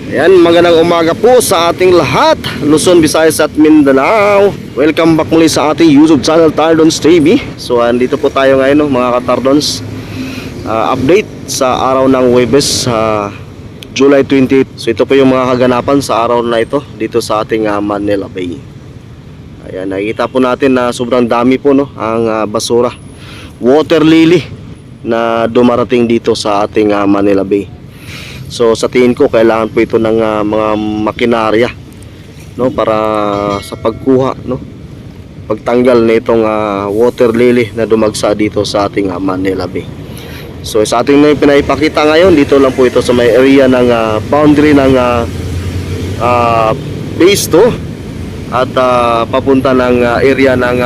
Ayan, magandang umaga po sa ating lahat, Luzon, Visayas at Mindanao. Welcome back muli sa ating YouTube channel, Tardons TV. So andito po tayo ngayon mga ka-Tardons. Update sa araw ng Huwebes, July 28. So ito po yung mga kaganapan sa araw na ito dito sa ating Manila Bay. Ayan, nakikita po natin na sobrang dami po ang basura, water lily na dumarating dito sa ating Manila Bay. So sa tingin ko kailangan po ito ng mga makinarya para sa pagkuha, pagtanggal nitong water lily na dumagsa dito sa ating Manila Bay. So sa ating pinaipakita ngayon, dito lang po ito sa may area ng boundary ng base 2 at papunta ng area ng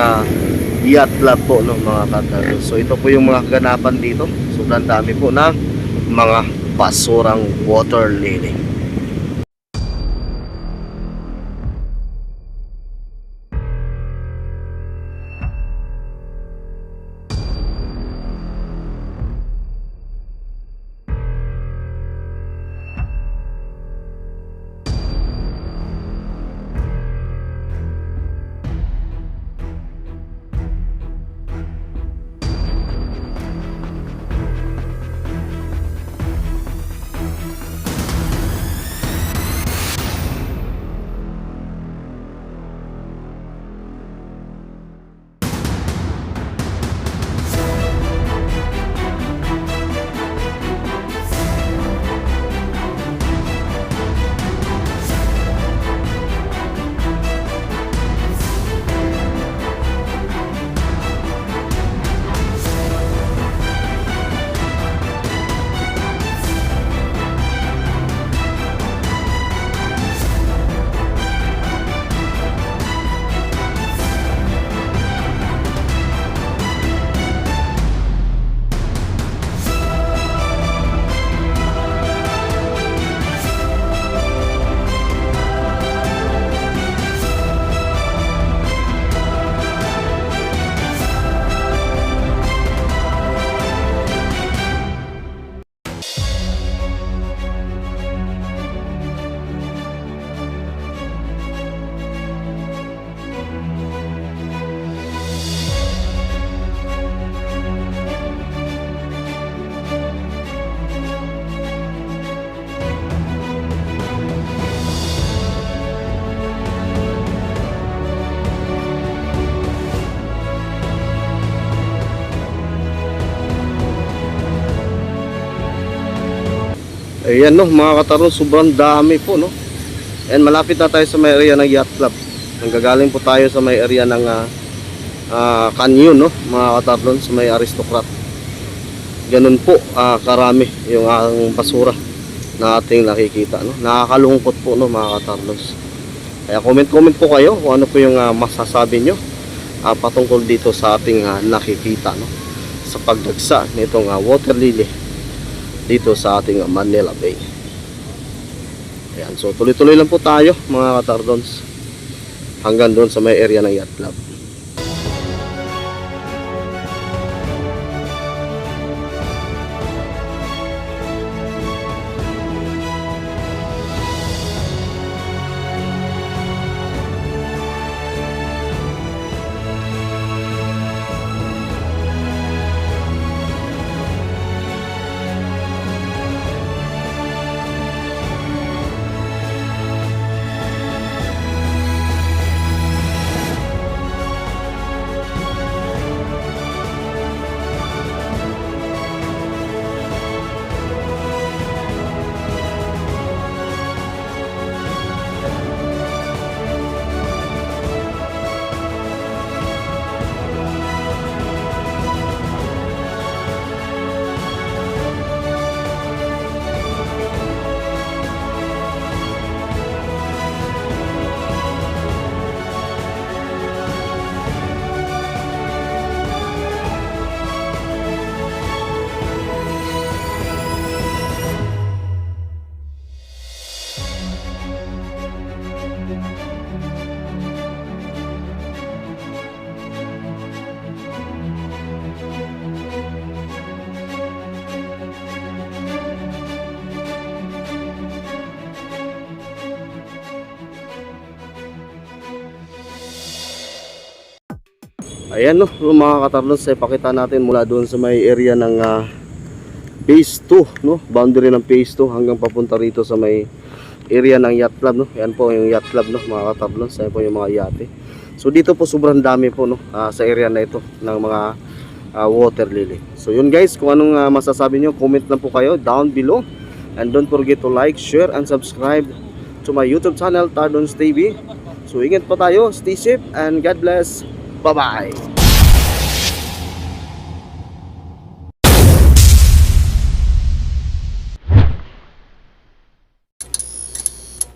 yacht club po, mga kata. So ito po yung mga kaganapan dito. Sobrang dami po na mga basurang water lily. Ayan mga kataron, sobrang dami po And malapit na tayo sa may area ng yacht club. Nanggagaling po tayo sa may area ng canyon mga kataron, sa may aristocrat. Ganun po karami yung basura na ating nakikita Nakakalungkot po mga kataron. Kaya comment po kayo kung ano po yung masasabi nyo patungkol dito sa ating nakikita sa pagdagsa nitong water lily dito sa ating Manila Bay. Ayan, so tuloy-tuloy lang po tayo mga ka-Tardons hanggang doon sa may area ng yacht club. Ayan no, mga katardos, ay pakita natin mula doon sa may area ng phase 2, no? Boundary ng phase 2 hanggang papunta rito sa may area ng yacht club, no? Ayan po yung yacht club, no, mga katardos. Ayan po yung mga yate. So dito po sobrang dami po, no, sa area na ito ng mga water lily. So yun guys, kung anong masasabi nyo, comment lang po kayo down below. And don't forget to like, share, and subscribe to my YouTube channel, Tardons TV. So ingat po tayo, stay safe, and God bless. Bye-bye.